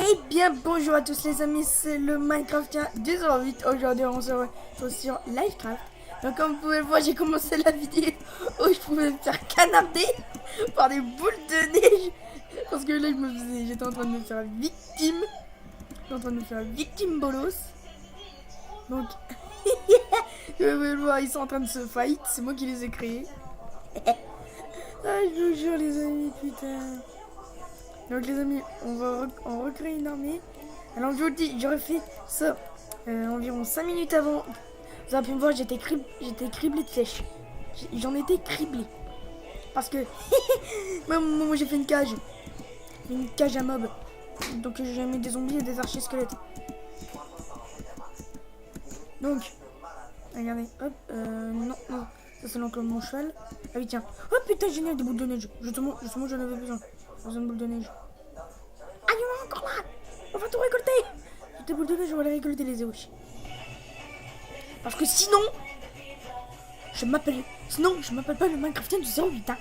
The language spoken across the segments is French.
Eh bien bonjour à tous les amis, c'est le Minecraftien 208. Aujourd'hui on se retrouve sur Livecraft. Donc comme vous pouvez le voir, j'ai commencé la vidéo où je pouvais me faire canarder par des boules de neige. Parce que là j'étais en train de me faire victime. J'étais en train de me faire victime bolos. Donc vous pouvez le voir, ils sont en train de se fight, c'est moi qui les ai créés. Ah je vous jure les amis, putain. Donc les amis, on recrée une armée. Alors je vous le dis, j'aurais fait ça environ 5 minutes avant. Vous avez pu me voir, j'étais criblé de sèche. J'en étais criblé. Parce que moi j'ai fait une cage. Une cage à mob. Donc j'ai mis des zombies et des archers squelettes. Donc, regardez, hop, non, ça c'est l'enclos de mon cheval. Ah oui tiens, oh putain génial, des boules de neige. Justement j'en avais besoin de boules de neige. Ah il y en a encore là. On va tout récolter. Toutes les boules de neige, on va les récolter les œufs. Parce que sinon, je m'appelle pas le Minecraftien du 08 hein.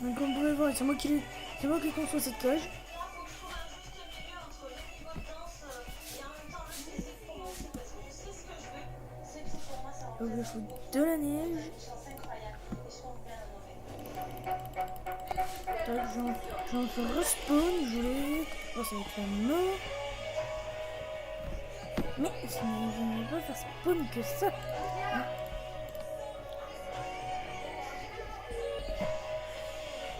Donc comme vous pouvez voir, c'est moi qui conçois cette cage. Donc je fous de la neige. J'en fais respawn, je l'ai. Oh, ça va être mort. Mais je ne vais pas faire spawn que ça.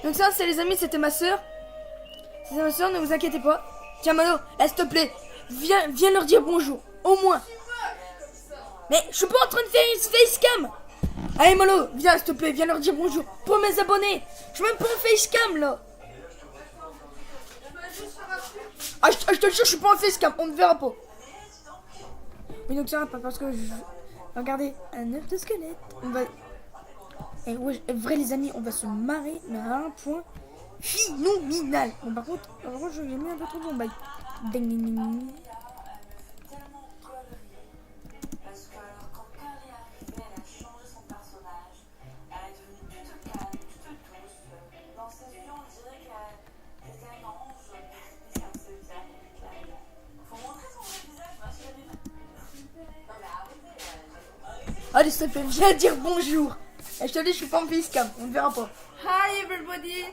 Donc ça, c'est les amis, c'était ma soeur. C'était ma soeur, ne vous inquiétez pas. Tiens Malo, s'il te plaît, viens leur dire bonjour, au moins. Mais je suis pas en train de faire une facecam. Allez Malo, viens s'il te plaît, viens leur dire bonjour. Pour mes abonnés, je suis même pas en facecam là. Ah, je te le jure, je suis pas en facecam, on ne verra pas. Mais donc ça va pas parce que regardez, un œuf de squelette. On va... Et ouais, vrai les amis, on va se marrer, mais à un point phénoménal. Bon par contre j'ai mis un peu trop de bombaille. Ding ding ding. Allez s'il te plaît, viens dire bonjour. Et je te dis, je suis pas en facecam, on ne verra pas. Hi everybody.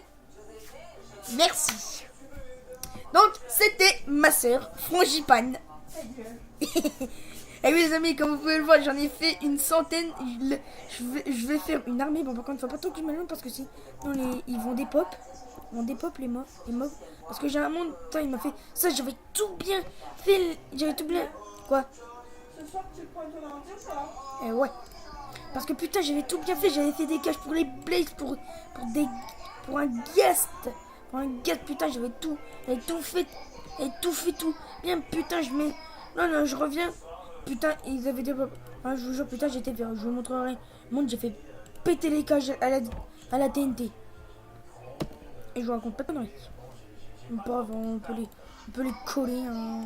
Merci. Donc, c'était ma soeur, Frangipane. Et oui les amis, comme vous pouvez le voir, j'en ai fait une centaine. Je vais faire une armée. Bon par contre, faut pas trop que je m'allume parce que si ils vont des pop. Ils vont des pop les mobs. Parce que j'ai un monde, il m'a fait ça, j'avais tout bien fait. J'avais tout bien. Quoi? Ce soir tu prends ton ordi ou pas? Ouais. Parce que putain, j'avais tout bien fait. J'avais fait des caches pour les blazes, pour un guest. Pour un guest, putain, j'avais tout fait. Tout bien, putain, non, je reviens. Putain, ils avaient des... Ah, je vous jure, putain, j'étais fier. Je vous montrerai. Mon, j'ai fait péter les cages à la TNT. Et je vous raconte pas de conneries. On peut les coller. Hein.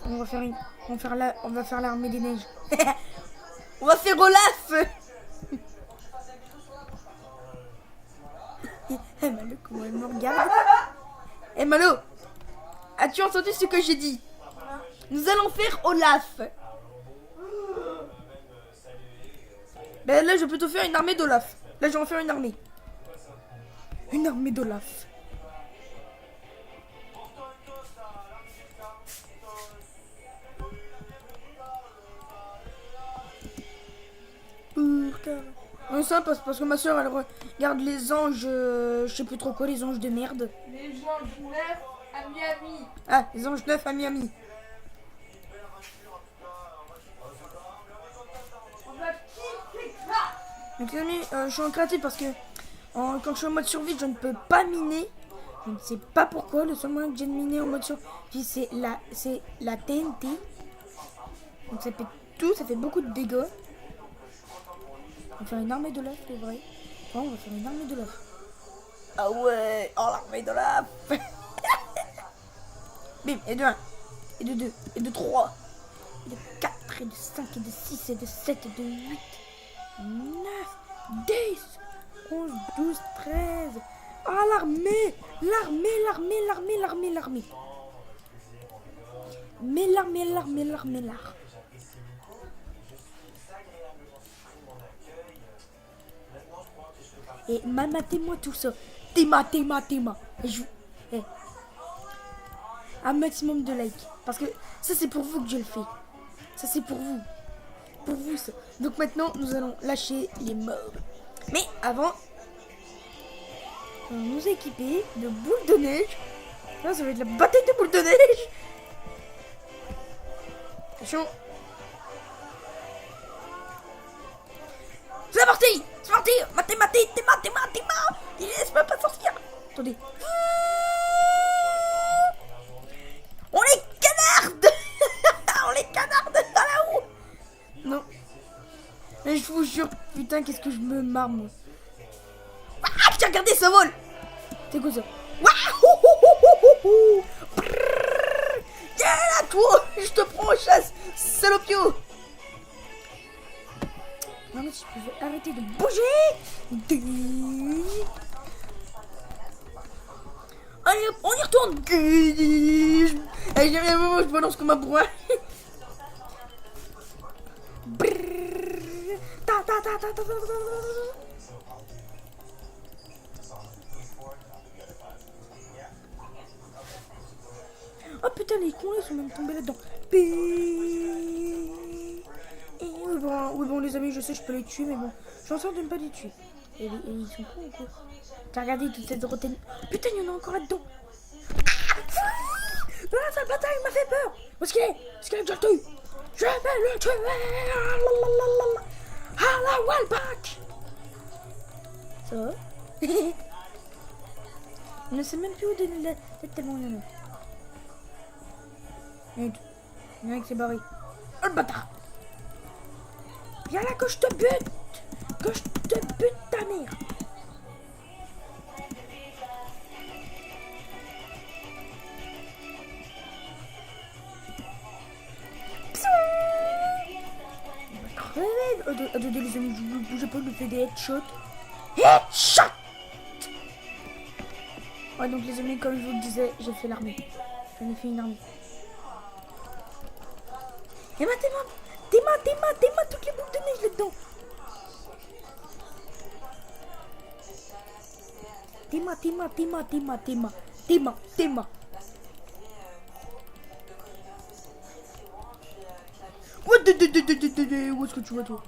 On va faire l'armée des neiges. On va faire Olaf. Eh Malo, comment elle me regarde. Eh Malo, as-tu entendu ce que j'ai dit? Nous allons faire Olaf. Ben là, je vais plutôt faire une armée d'Olaf. Là, je vais en faire une armée. Une armée d'Olaf. Non, ça parce que ma soeur elle regarde les anges, je sais plus trop quoi, les anges de merde. Les anges neufs à Miami. Ah, les anges neufs à Miami. On va kiffer ça. Donc les amis, je suis en créatif parce que quand je suis en mode survie, je ne peux pas miner. Je ne sais pas pourquoi. Le seul moyen que j'ai de miner en mode survie, c'est la TNT. Donc ça fait tout, ça fait beaucoup de dégâts. On va faire une armée de l'œuf, c'est vrai. Bon, on va faire une armée de l'œuf. Ah ouais, oh l'armée de l'œuf. Bim, et de 1, et de 2, et de 3, et de 4, et de 5, et de 6, et de 7, et de 8, 9, 10, 11, 12, 13. Ah, l'armée. L'armée. Mais l'armée. Et matez-moi tout ça. Téma. Je... Eh. Un maximum de likes. Parce que ça, c'est pour vous que je le fais. Ça, c'est pour vous. Pour vous, ça. Donc maintenant, nous allons lâcher les mobs. Mais avant, on va nous équiper de boules de neige. Là, ça va être la bataille de boules de neige. Attention. C'est parti. Matez. Il laisse-moi pas sortir. Attendez. On les canarde. On les canarde dans la roue. Non. Mais je vous jure, putain, qu'est-ce que je me marre, moi. Ah, tiens, regardez, ça vole. C'est quoi ça? Tiens là, toi. Je te prends en chasse, salopio. Non, mais si je pouvais arrêter de bouger. Allez hop, on y retourne. Allez, j'ai un moment, je balance comme un bourrin. Oh putain, les cons, ils sont même tombés là-dedans. Oui, bon, les amis, je sais, je peux les tuer, mais bon, j'en sors de ne pas les tuer. Et ils sont cons ou quoi? T'as regardé toute cette rotaine. Putain, il y en a encore là-dedans. Ah, cette bataille m'a fait peur. Où est-ce qu'il est? Est-ce qu'il est déjà tué? Je vais le tuer. Ah la Wallback. Ça va? On ne sait même plus où donner la tête tellement il y en a. Il y en a qui s'est barré. Oh le bâtard. Viens là que je te bute. Que je te bute ta mère. Attendez les amis, je bougez pas, je fais des headshots. Headshot. Ouais, donc les amis, comme je vous le disais, j'ai fait l'armée. J'en ai fait une armée. Et maintenant, téma toutes les boules de neige là-dedans. Téma. Où est-ce que tu vas, toi?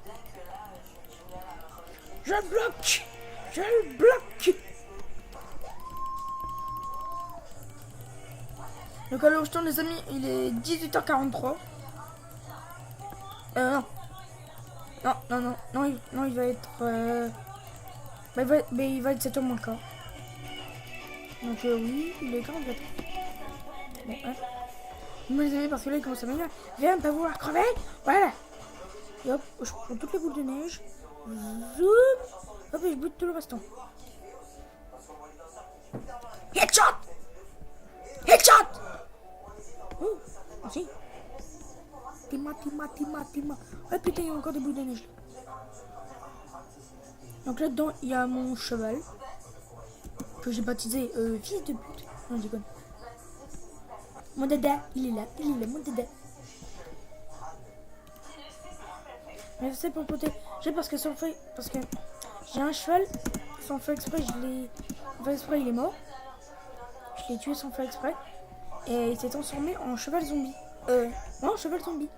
Je le bloque. Donc alors, je tourne les amis, il est 18h43. Non, il va être... il va être 7h moins quart. Donc oui, il est 44. Bon, hein. Moi les amis, parce que là il commence à m'énerver. Viens, pas vouloir crever. Voilà. Et hop, je prends toutes les boules de neige. Zoom. Hop, et je bute tout le restant. Headshot. Oh, merci. Téma. Ah putain, il y a encore des boules de neige. Donc là-dedans, il y a mon cheval. Que j'ai baptisé fils de pute. Non, je déconne. Mon dada, il est là, mon dada. Mais c'est pour protéger, parce que sans fait, parce que j'ai un cheval, sans faire exprès, il est mort. Je l'ai tué sans faire exprès. Et il s'est transformé en cheval zombie. Non, cheval zombie.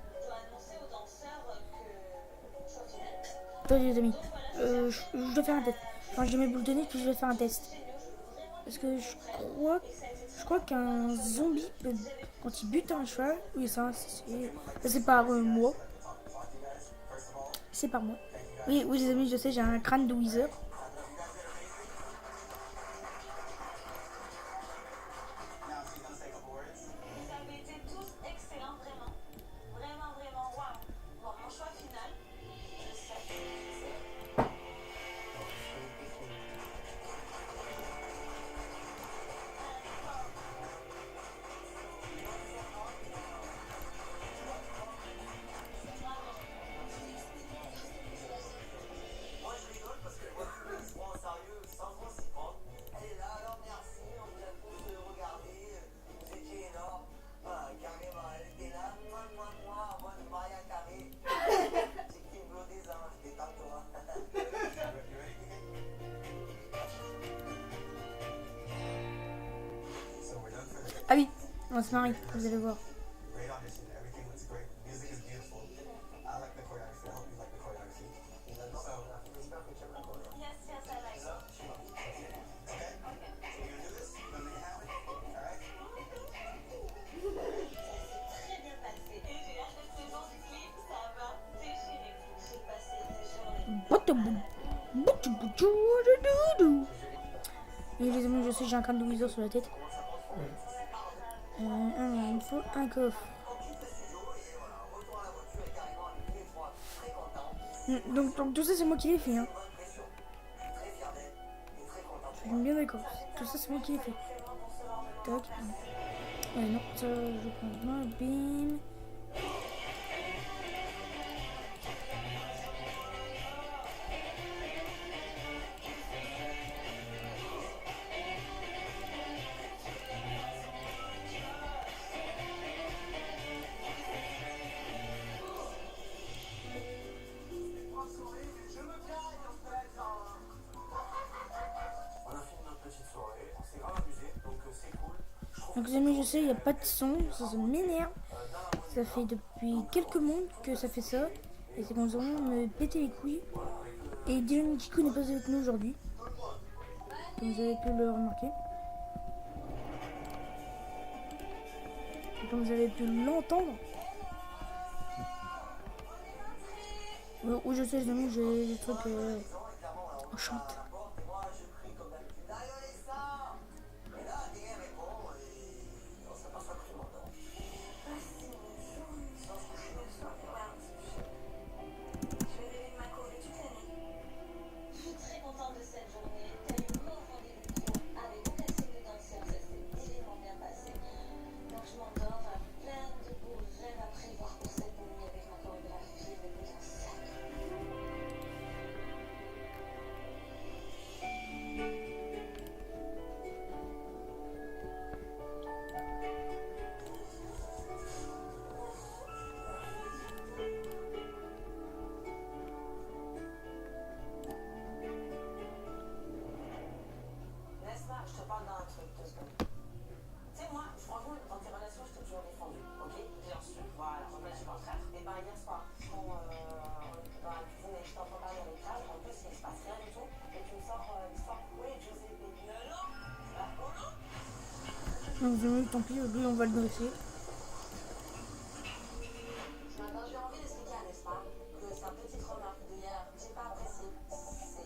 Attendez les amis, je dois faire un test. Enfin, j'ai mes boules de neige, puis je vais faire un test. Parce que je crois qu'un zombie peut, quand il bute un cheval, oui ça c'est par moi. C'est par moi. Oui les amis, je sais, j'ai un crâne de Weezer. Ah oui, on se marie, vous allez voir. Et les amis, je sais, j'ai un crâne de Weezer sur la tête. Il me faut un coffre. Donc tout ça, c'est moi qui l'ai fait. Hein. Je suis bien d'accord. Tout ça, c'est moi qui l'ai fait. Tac. Ouais, non, ça, je prends moi. Bim. Donc les amis, je sais, il n'y a pas de son, ça m'énerve. Ça fait depuis quelques mondes que ça fait ça. Et c'est qu'on vraiment me péter les couilles. Et Dylan Nikiku n'est pas avec nous aujourd'hui. Comme vous avez pu le remarquer. Et comme vous avez pu l'entendre. Oui, je sais les amis, j'ai des trucs... on chante. Donc tant pis, lui on va le dresser. Maintenant j'ai envie d'expliquer à Nespa que sa petite remarque d'hier, j'ai pas apprécié. C'est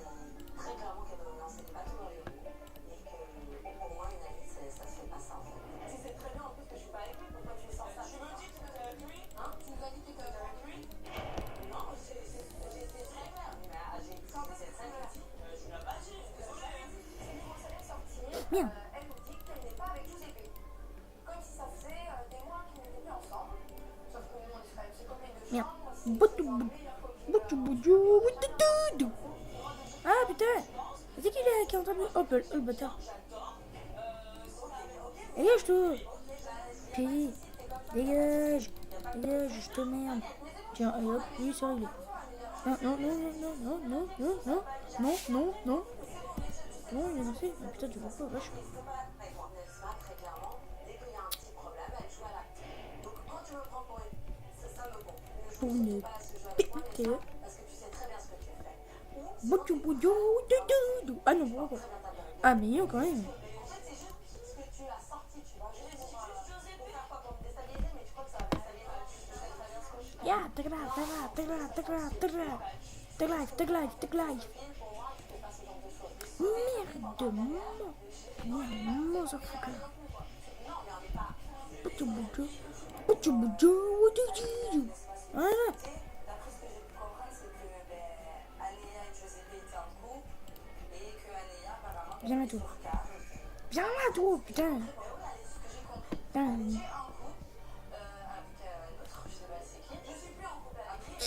très clairement qu'elle veut me lancer des bâtons dans les roues. Et que pour moi une amie ça se fait pas ça en fait. Tu sais très bien en plus que je suis pas avec lui, pourquoi tu me sors ça? Tu me dis que tu étais avec lui? Hein? Tu nous as dit que tu étais avec lui? Non, c'est très clair. Mais j'ai quand c'est très clair. Tu l'as pas dit, désolé. C'est qu'on savait sortir. Bien. Elle nous dit qu'elle n'est pas avec Giuseppe. Comme si ça faisait des mois qu'ils n'étaient plus ensemble. Sauf que nous, on est quand même ses copines de Bien. chambre. Ah putain, c'est qui là qui est en train de... Oh le bâtard. Dégage-toi. Puis, dégage, je te merde. Tiens, allez hop, oui c'est réglé. Non, non, il est lancé. Ah putain, tu vois pas, vache. Très clairement, dès qu'il y a un petit problème, elle joue à l'acte. Donc quand tu me prends pour ça me bon. Pour une pété. Parce que tu sais très bien ce que tu fais. Ah non, pourquoi? Ah mais non quand même. En fait, c'est juste ce que tu as sorti, tu vois. Je sais juste José pour faire quoi, pour me déstabiliser, mais tu crois que ça va me déstabiliser. Tu sais très bien ce que je fais. Yeah, take life. Pour moi, tu fais pas ce genre de choses. Merde, motherfucker. Non, mais on n'est pas. Voilà. D'après ce que j'ai pu comprendre, c'est que Aléa et Giuseppe étaient en couple et que Aléa, apparemment, Viens là, toi. Viens là, toi, putain. Putain. avec l'autre, je sais pas c'est qui. Je suis plus en couple avec lui.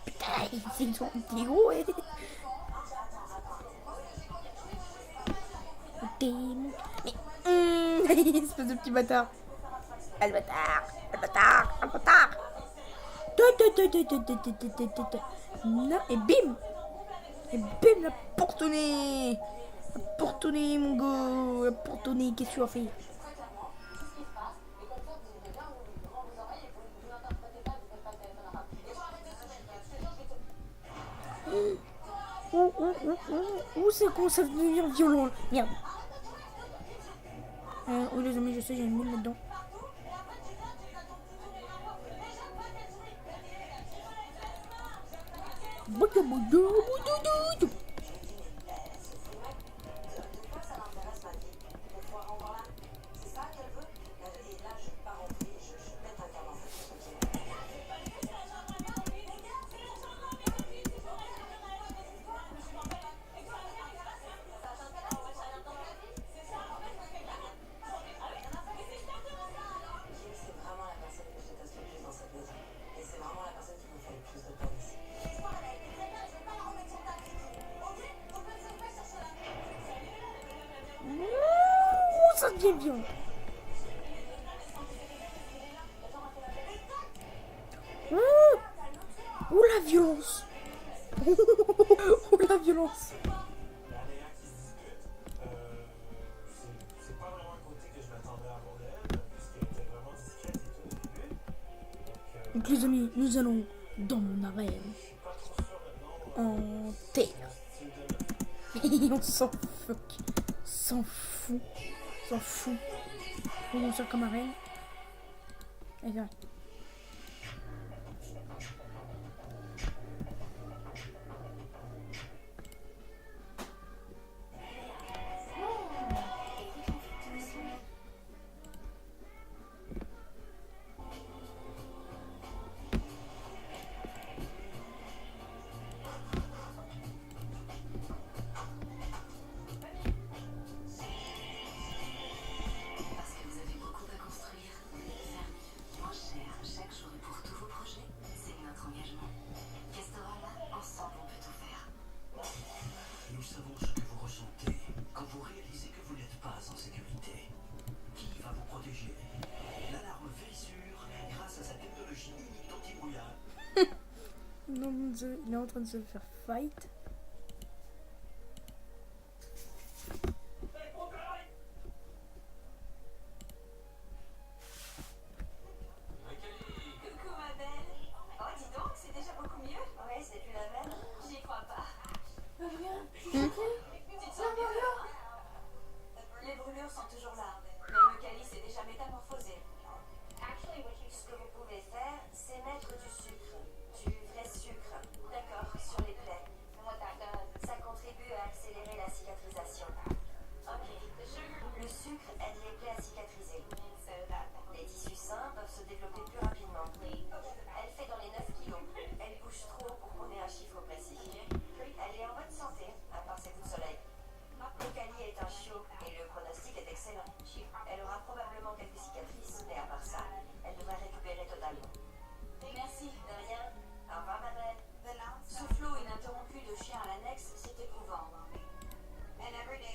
Putain, c'est son petit gros. Espèce de petit bâtard. Le bâtard. Non, et bim, la porte au nez. La porte au nez, mon gars. La porte au nez, qu'est-ce que tu as fait? Où c'est qu'on ça devenir violent là. Merde. Oui les amis, je sais, j'ai une mine là-dedans. Ça devient violent. Oh la violence. Oh la violence. C'est pas vraiment un côté que je m'attendais à avoir d'elle, puisqu'elle était vraiment discrète et tout au début. Donc les amis, nous allons dans mon arène Je suis pas trop sûr maintenant. en terre. Et on s'en fuck. S'en fout. S'en fout. On sort comme arène. Et viens. Parce que vous avez beaucoup à construire. Fermier, moins cher chaque jour pour tous vos projets, c'est notre engagement. Castoral, ensemble on peut tout faire. Nous savons ce que vous ressentez quand vous réalisez que vous n'êtes pas en sécurité. Qui va vous protéger? L'alarme Veillesure, grâce à sa technologie unique d'anti-brouillard. Non, il est en train de se faire fight. Coucou ma belle. Oh dis donc, c'est déjà beaucoup mieux. Ouais, c'est plus la même. J'y crois pas. Tu te sens mieux hein? Les brûlures sont toujours là, mais le calice est déjà métamorphosé. Ce que vous pouvez faire, c'est mettre du sucre, du vrai sucre, d'accord, sur les plaies. Ça contribue à accélérer la cicatrisation. Ok. Le sucre aide les plaies à cicatriser. Les tissus sains peuvent se développer plus rapidement. Elle fait dans les 9 kilos. Elle bouge trop pour qu'on ait un chiffre précis. Elle est en bonne santé, à part ses coups de soleil. Le calier est un chiot et le pronostic est excellent. Elle aura probablement quelques cicatrices, mais à part ça, elle devrait récupérer totalement. Merci, de rien. Au revoir, ma belle. Soufflot ininterrompu de chien à l'annexe, c'est éprouvant.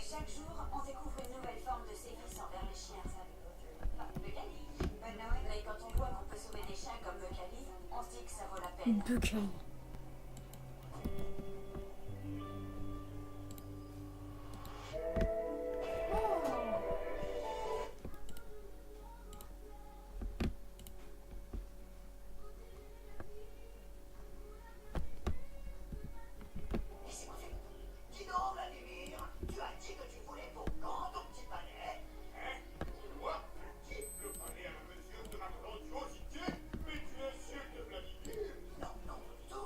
Chaque jour, on découvre une nouvelle forme de sévice envers les chiens. Le cali. Mais quand on voit qu'on peut sauver des chiens comme le cali, on se dit que ça vaut la peine. Buccal. Laissez-moi faire. Dis donc, Vladimir, tu as dit que tu voulais pour quand ton petit palais? Hein? Moi, petit, le palais à un monsieur de ma grandiosité? Mais tu insultes Vladimir! Non, non, du tout.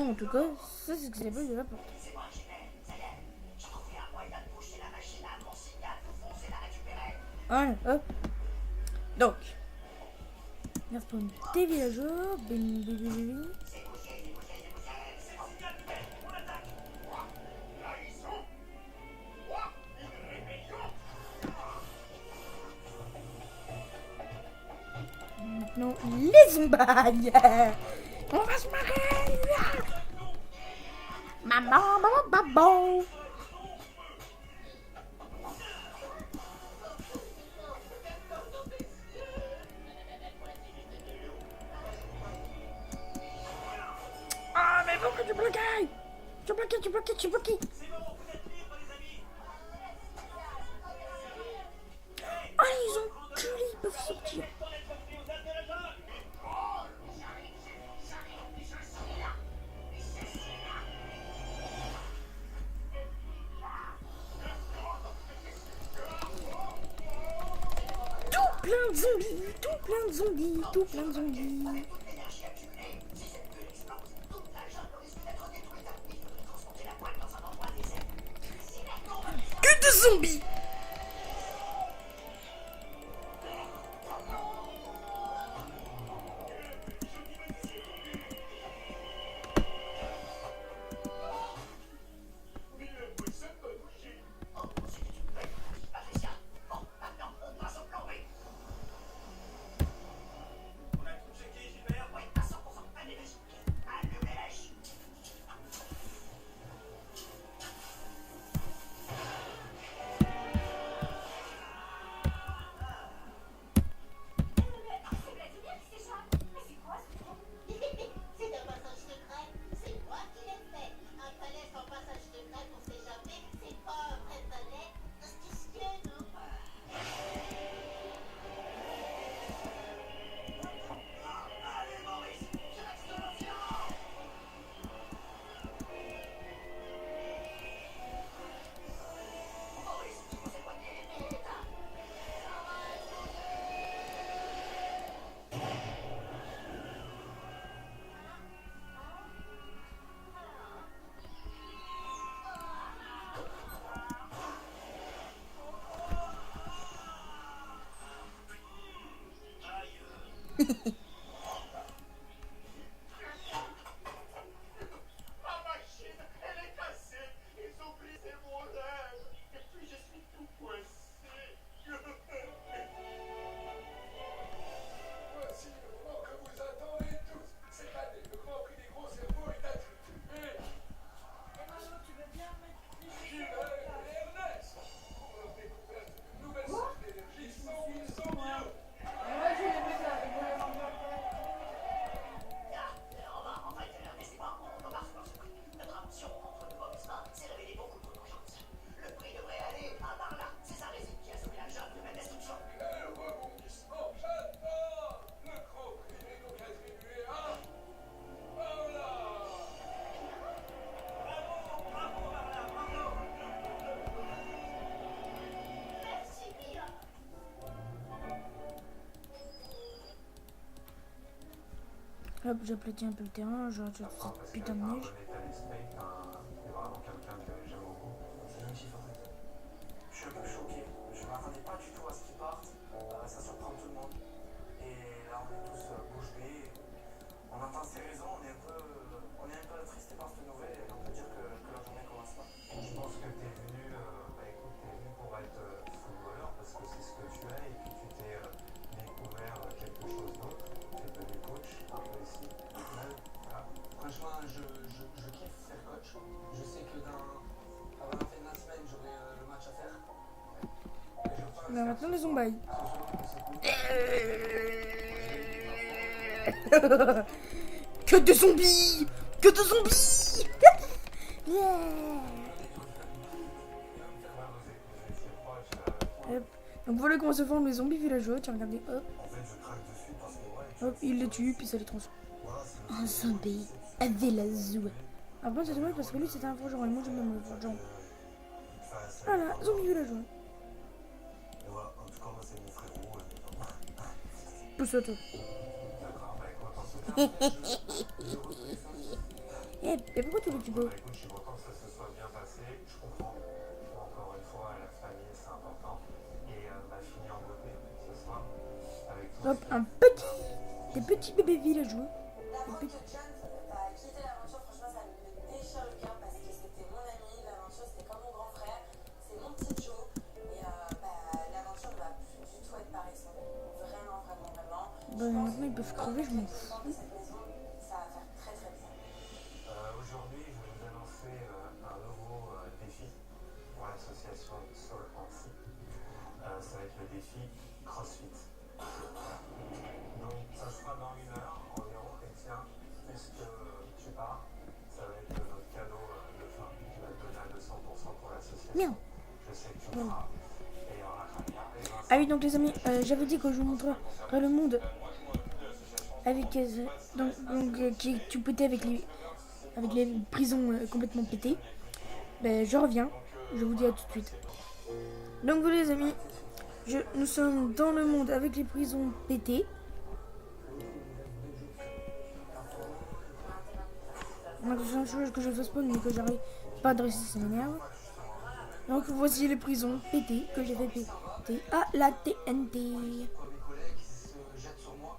en tout cas, ça c'est ce que ça s'appelle de la porte. C'est moi qui l'ai, ça y est. J'ai trouvé un moyen de boucher la machine à mon signal pour foncer la récupérer. Voilà, hop. Donc, là pour des villageois. Bing, bing, bing, bing. C'est bouché, c'est bouché, c'est bouché. C'est le signal de paix, on attaque. Là, ils sont. Quoi? Une rébellion? Maintenant, les zombies. On va se marrer. Maman, maman, maman. Ah, mais pourquoi tu bloquais? Tu bloquais, tu bloquais, tu bloquais. C'est bon, vous êtes libres, les amis. Ah, ils ont culé, ils peuvent sortir. Tout plein de zombies, tout plein de zombies, tout plein de zombies. L'énergie accumulée, si cette bulle explose, toute la jungle risque d'être détruite. Il faudrait transporter la pointe dans un endroit désert. Si la bombe Que de zombies. on a tout checké, Gilbert. Oui, à 100%. Allez, vas-y. Allumez la lèche. C'est un passage secret. C'est moi qui l'ai fait. Un palais sans passage secret, on sait jamais. C'est pas un vrai palais. Qu'est-ce qu'il y a, non? Allez, Maurice, direction l'océan. Maurice, il faut s'éloigner, vite. Ma machine, elle est cassée. Ils ont brisé mon rêve. Et puis je suis tout coincé. Voici le moment que vous attendez tous. Cette année, le Grand Prix des gros cerveaux est attribué. Emmanuel, tu veux bien mettre les Gilbert et Ernest, pour leur découverte d'une nouvelle source d'énergie 100% bio. Ouais, je vais les mettre là. Je vais les mettre là. En fait, laissez-moi, on part sur ce prix. Notre action contre le Boxman s'est révélée beaucoup trop urgente. Le prix devrait aller à Marla. C'est sa résine qui a sauvé la jungle de ma destruction. Quel rebondissement, j'adore. Le Grand Prix est donc attribué à... Paola. Bravo, Marla, bravo. Merci, Mia. Hop, j'aplatis un peu le terrain, je rajoute cette putain de neige. C'est vraiment quelqu'un que j'aime beaucoup. C'est un chiffre en fait. Je suis un peu choqué. Je ne m'attendais pas du tout à ce qu'il parte. Ça surprend tout le monde. Et là, on est tous bouche bée. On entend ses raisons. On est un peu attristé par cette nouvelle. Et on peut dire que la journée commence pas. Je pense que t'es venu, t'es venu pour être footballeur parce que c'est ce que tu as et puis tu t'es découvert quelque chose d'autre. Tu es devenu coach un peu ici. Voilà. Franchement, je kiffe faire coach. Je sais que avant la fin de la semaine, j'aurai le match à faire. Et je pense Là maintenant les zombies. Que de zombies. Que de zombies. Yeah. Hop. Donc voilà comment se forment les zombies villageois. Tiens, regardez, hop, En fait, je craque dessus parce que ouais, hop, il les tue, puis ça les transforme voilà, c'est le en zombies villageois. Alors bon, c'est dommage parce que lui c'était un forgeron, et moi j'aime bien le forgeron. Voilà, zombie villageois. Et voilà, en tout cas, moi, c'est mon frérot. Pousse-toi. D'accord, bah écoute, en tout cas, Eh, mais pourquoi tu veux que tu peux? Bah, écoute, je suis content que ça se soit bien passé. Je comprends. Encore une fois, la famille, c'est important. Et finir en beauté ce soir. Avec tous Hop, ces- un petit, des petits bébés villageois. D'apprendre que John a quitté l'aventure, franchement, ça me déchire le cœur parce que c'était mon ami. L'aventure, c'était comme mon grand frère. C'est mon petit Joe. Et l'aventure ne va plus du tout être pareille sans lui. Vraiment, vraiment, vraiment. Bah, maintenant ils peuvent crever, je m'en fous. Cette maison, ça va faire très très bien. Aujourd'hui, je vais vous annoncer un nouveau défi pour l'association Soul Annecy. Ça va être le défi CrossFit. Voilà. Donc, ça sera dans 1 heure environ. Et tiens, puisque tu pars, ça va être notre cadeau de fin. Je vais te donner à 200% pour l'association. Merde. Je sais que tu le feras. Et il y aura Rania et Vincent. Ah oui, donc les amis, j'avais dit que je vous montrerai le monde avec qui est tout pété avec les prisons complètement pétées. Ben, je reviens, je vous dis à tout de suite. Donc vous les amis, nous sommes dans le monde avec les prisons pétées. Donc c'est une chose que je fasse pas mais que j'arrive pas à dresser, ça m'énerve. Donc voici les prisons pétées que j'ai fait péter à la TNT. Mes collègues se jettent sur moi.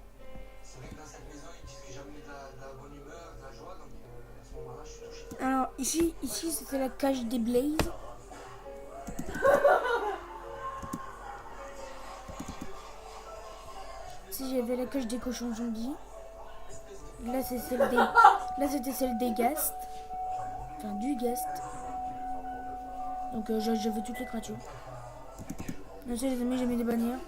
C'est vrai que dans cette maison, ils disent que j'ai amené de la bonne humeur, de la joie, donc à ce moment-là, je suis touché. Alors ici c'était la cage des Blazes. Ici j'avais la cage des cochons zombies. Là c'était celle des Ghasts. Enfin du Ghast. Donc j'avais toutes les créatures. Là c'est les amis, j'ai mis des bannières.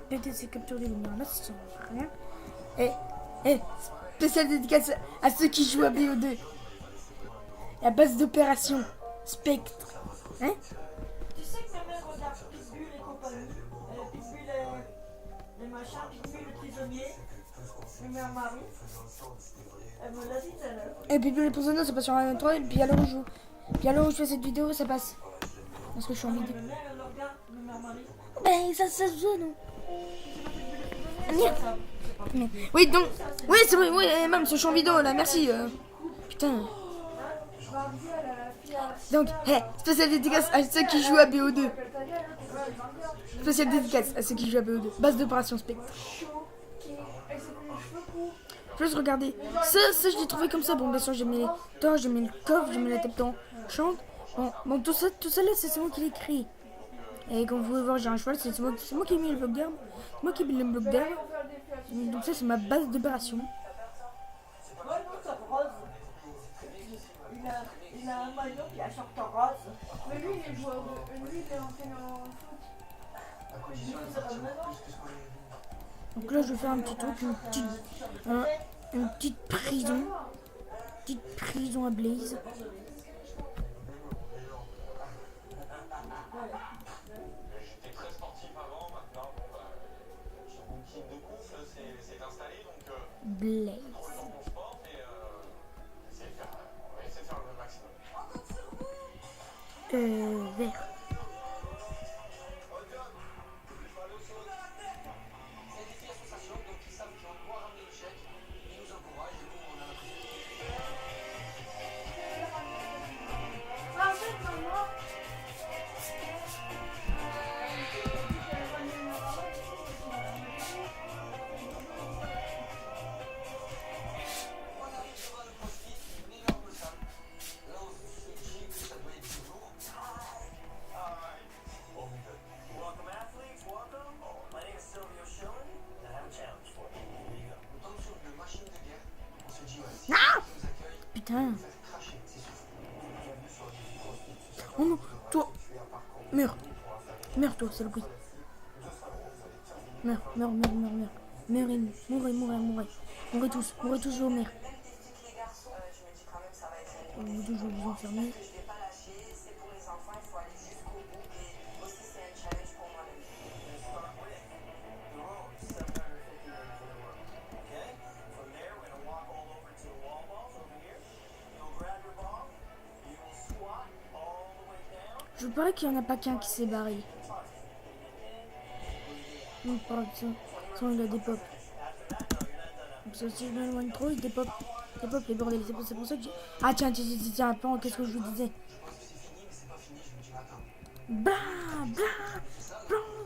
Péter ces captures de lumière là, ça sert à rien. Et spéciale dédicace à ceux qui jouent à BO2. La base d'opération Spectre. Hein? Tu sais que ma mère regarde Pitbull et compagnie. Pitbull les machins, Pitbull le prisonnier, le mère Marie. Elle me l'a dit tout à l'heure. Et puis les prisonniers ça passe sur un 3 et puis à l'heure où je joue. Puis à l'heure où je fais cette vidéo ça passe. Parce que je suis en vidéo. Ma mère elle le regarde, le mère Marie. Ben ça se joue non? Merde. Ça, c'est pas Mais- Oui donc. Oui c'est vrai, oui même ce champ vidéo là, merci. Putain. Je vais arriver à la fille à Donc, spéciale dédicace à ceux qui jouent à BO2. Spéciale dédicace à ceux qui jouent à BO2. Base d'opération Spectre. elle s'est fait les cheveux courts. Juste regardez. Ça je l'ai trouvé comme ça. Bon bien sûr j'ai mis les torches, j'ai mis le coffre, j'ai mis la tête en chante. Bon tout ça là c'est moi qui l'ai créé. Et comme vous pouvez voir j'ai un cheval, c'est moi qui ai mis le bloc d'herbe. C'est moi qui ai mis le bloc d'herbe. Donc ça c'est ma base d'opération. Ouais, non, c'est rose. Il a un maillot qui a short rose. Mais lui, il est joueur de. Lui, il est enseignant en foot. La condition est de sortir plus que ce qu'on est. Donc là je vais faire un petit truc, une petite prison. Petite prison à Blaze. J'étais très sportif avant, maintenant, son routine de course s'est installée, donc Blaze. trop le temps qu'on sport, et on va essayer de faire le maximum. Vert. C'est un défi association, donc ils savent qu'on doit ramener le chèque. Ils nous encouragent et nous, on a l'impression. Ah, en fait, maman. On arrive devant le crossfit, une énorme salle. Là, on se dit que ça doit être du lourd. Welcome athletes, welcome. My name is Silvio Schilling, and I have a challenge for you. Here you go. On tombe sur une machine de guerre. On se dit, ouais, si quelqu'un qui nous accueille, Putain. on va faire cracher, c'est sûr. Bienvenue sur le défi CrossFit. Oh non, toi. Meurs. Meurs toi, saloperie. Meurs. Mourrez tous vos mères. Même défi que les garçons, je me dis quand même ça va être Vous deux, je vais vous enfermer. je vais pas lâcher, c'est pour les enfants, il faut aller jusqu'au bout et aussi c'est un challenge pour moi-même. We're gonna start with the road, 750 meters in a row. Okay? From there, we're gonna walk all over to the wall balls over here. You'll grab your ball. You will squat all the way down. Je parie qu'il n'y en a pas qu'un qui s'est barré. Non, par exemple, il a des pop. Parce que si je m'éloigne trop, il dépop les bordels. C'est pour ça que j'ai... Ah tiens, tiens, attends, qu'est-ce que je vous disais? Blah,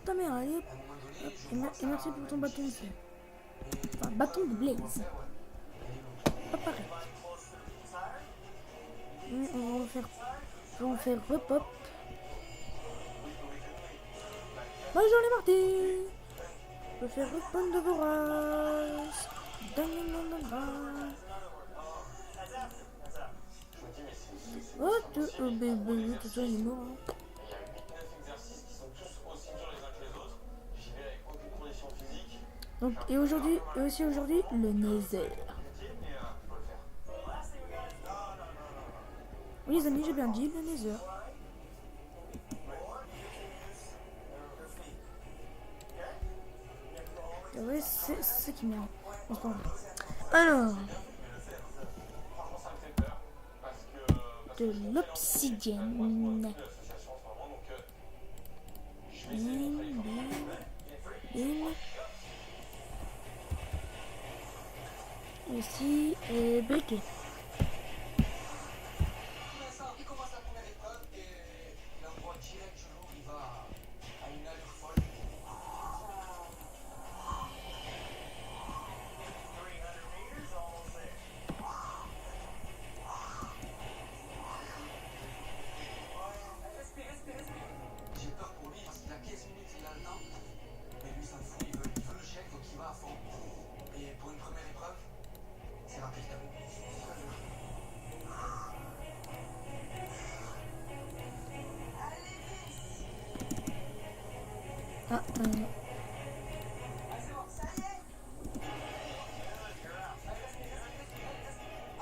ta mère, allez hop. Et merci pour ton bâton aussi. Enfin, bâton de Blaze. Pas pareil. On va en faire repop. Bonjour les Marty. On va faire repop de Vorace. Oh, de toute façon, il est mort. Hein. Donc, et aujourd'hui, le Nether. Oui, les amis, j'ai bien dit le Nether. Ouais, c'est ça qui m'énerve. Alors, de l'obsidienne. Aussi, briquet. Il commence la première épreuve et il envoie direct du lourd, il va à une allure folle. 300 meters, almost there. Respire. J'ai peur pour lui parce qu'il a 15 minutes, il a le temps. Mais lui, ça me fout, il veut le chèque, donc il va à fond. Et pour une première épreuve, c'est rapide. Ah,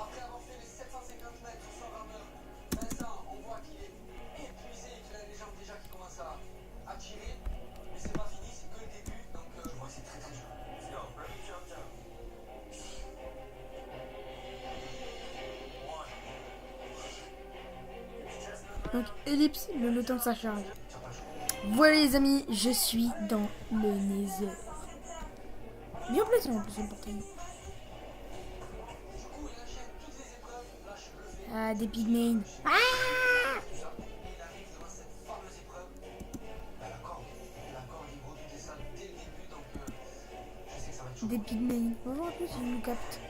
Après avoir fait les 750 mètres sur 120 heures, Vincent, on voit qu'il est épuisé, qu'il a les jambes déjà qui commencent à tirer. Mais c'est pas fini, c'est que le début, donc je vois que c'est très dur. Let's go, ready, jump. donc, ellipse, le temps que ça charge. Voilà les amis, je suis dans le Nether. Bien placé en plus le portail. Ah, des pygmées. Ah, Il arrive devant cette fameuse épreuve. La corde il redoutait ça dès le début, donc je sais que ça va être chaud. des pygmées. On va voir un peu s'il nous capte.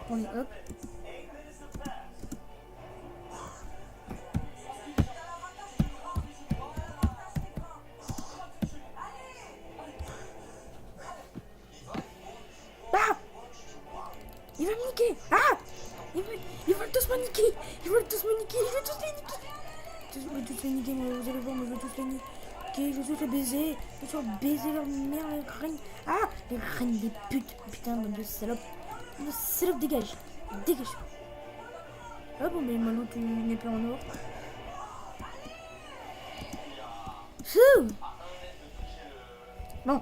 On est hop. Ah, il va me niquer. Ah, ils veulent tous me niquer. Je vais tous les niquer. Mais vous allez voir, mais je vais tous les niquer. Je vais tous les baiser. Je vais baiser leur mère, les reines. Ah, les reines des putes. Putain, bande de salopes. Le salope, dégage. Ah bon, mais Malo, tu n'es pas en or. Fou. Bon.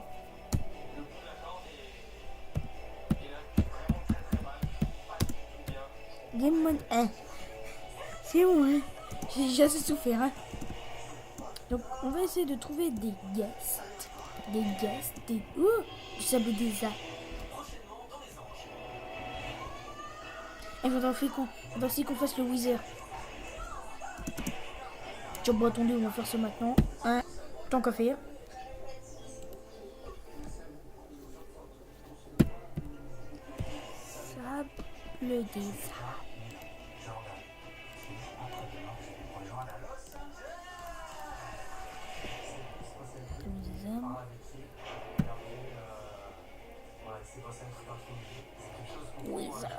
Game mode 1. C'est bon, hein. J'ai assez souffert, hein. Donc, on va essayer de trouver des ghasts. Du sable des arbres. Il faudra aussi qu'on fasse le Wither. Tiens, bon, attendez, on va faire ça maintenant. Hein, tant qu'à faire. Sable des arbres. Wither.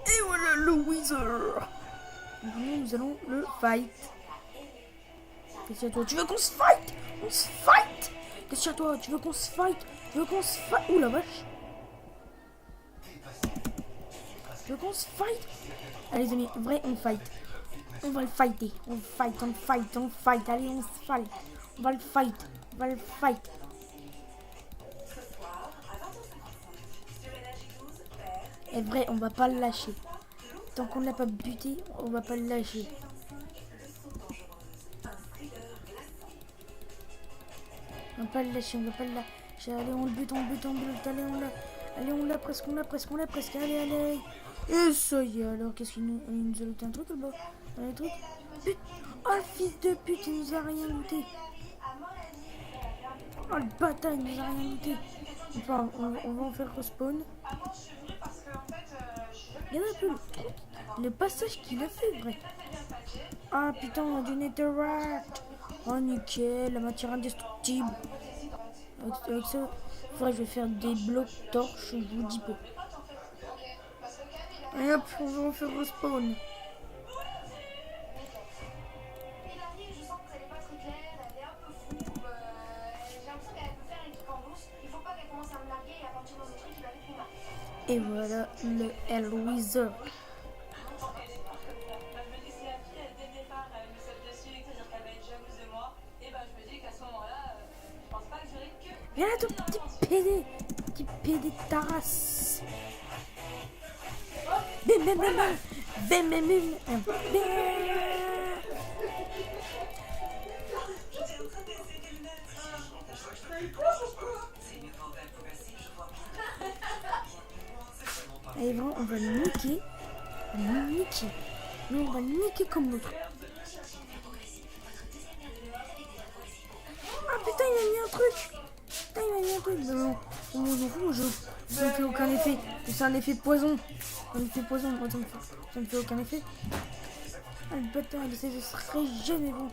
Et voilà le Wither. Maintenant nous allons le fight. Qu'est-ce que toi? Tu veux qu'on se fight? On se fight. Qu'est-ce que toi? Tu veux qu'on se fight? Ouh la vache. Tu veux qu'on se fight? Allez les amis, vrai on fight. On va le fighter. On fight. Allez on se fight. On va le fight. Et vrai, on va pas le lâcher. Tant qu'on l'a pas buté, on va pas le lâcher. On va pas le lâcher. Allez, on le bute. Allez, on l'a presque. Allez. Et ça y est, alors, qu'est-ce qu'il nous a looté un truc là-bas? Un truc. Pute. Oh, le fils de pute, il nous a rien looté. Oh, le bâtard, il nous a rien looté. Enfin, on va en faire respawn. Regardez un peu le passage qu'il a fait, vrai. Ah putain, on a du netherrack. Oh nickel, la matière indestructible. Avec ça, je vais faire des blocs torches, je vous dis peu. Et hop, on va en faire respawn. Et voilà le Hell Wizard. Viens là, ton petit PD de ta race. Bim. Allez, vraiment, on va le niquer. Nous, on va le niquer comme l'autre. Ah putain, il m'a mis un truc. Non, on s'en fout, ça ne fait aucun effet. C'est un effet poison. Moi, ça ne fait aucun effet. Ah, le bâtard, il essaie de se régénérer, mais bon.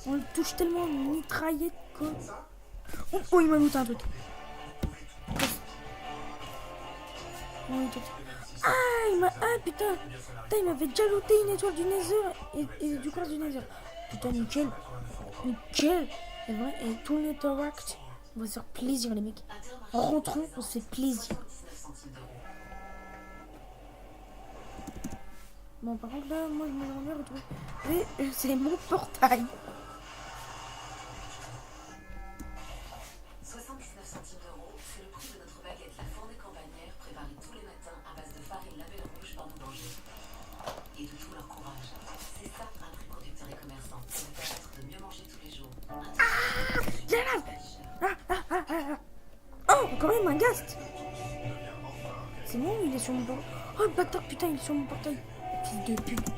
On le touche tellement mitraillette, quoi. Oh, il m'a looté un truc. Ah putain, il m'avait déjà looté une étoile du Nether et du quartz du Nether. Putain, nickel. Et vrai, et tout le netherrack, on va se faire plaisir les mecs. En rentrant, on se fait plaisir. Bon, par contre là, moi je me l'aimerais retrouver. Et c'est mon portail. 79 centimes d'euros, c'est le prix de notre baguette, la fournée campagnaire, préparée tous les matins à base de farine label rouge par nos dangers. Et de tout leur courage. C'est ça, un vrai producteur et commerçant, qui nous permettre de mieux manger tous les jours. Oh, quand même un ghast. C'est bon, il est sur mon portail. Oh, le bâtard, putain, il est sur mon portail. Fils de pute.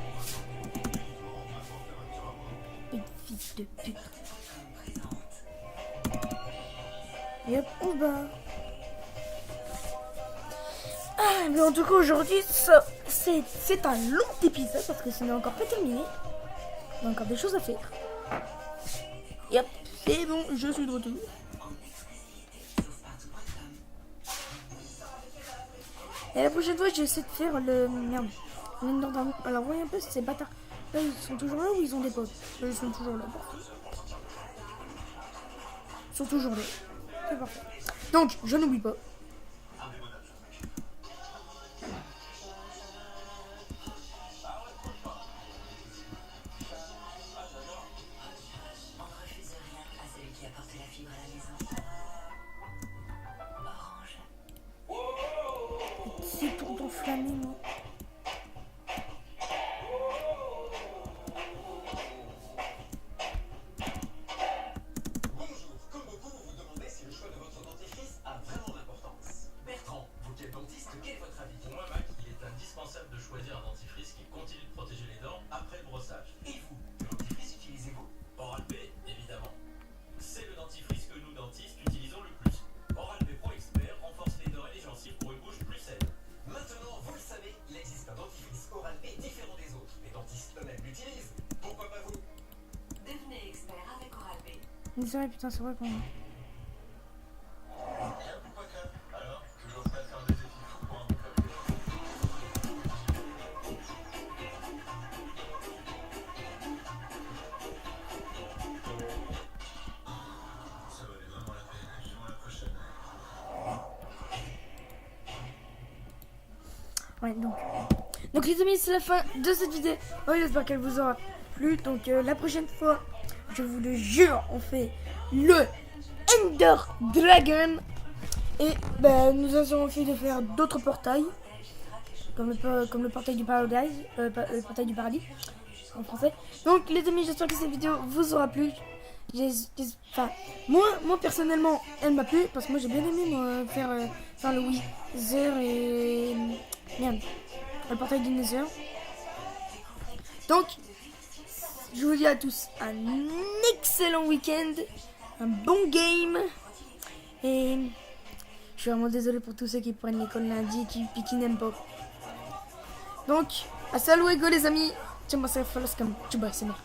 Fils de pute. Et hop, on se barre. Ah, mais en tout cas, aujourd'hui, c'est un long épisode parce que ce n'est encore pas terminé. Il y a encore des choses à faire. Et hop, c'est bon, je suis de retour. Et la prochaine fois, j'essaie de faire le... Merde. Alors, voyez un peu ces bâtards. Là, ils sont toujours là ou ils ont des potes? Là, ils sont toujours là. Ils sont toujours là. C'est parfait. Donc, je n'oublie pas. C'est pour t'enflammer, moi. C'est vrai, putain, c'est vrai qu'on... Ouais, donc les amis, c'est la fin de cette vidéo. Ouais, j'espère qu'elle vous aura plu. Donc la prochaine fois, je vous le jure, on fait le Ender Dragon. Et ben, nous avons fait de faire d'autres portails. Comme le portail du paradis, le portail du paradis en français. Donc les amis, j'espère que cette vidéo vous aura plu. Enfin, moi personnellement, elle m'a plu parce que moi j'ai bien aimé faire le Wither et merde, le portail du Nether. Donc, je vous dis à tous un excellent week-end, un bon game et je suis vraiment désolé pour tous ceux qui prennent l'école lundi et qui n'aiment pas. Donc, à salut les amis, ciao, moi c'est Foloscam, ciao, c'est moi.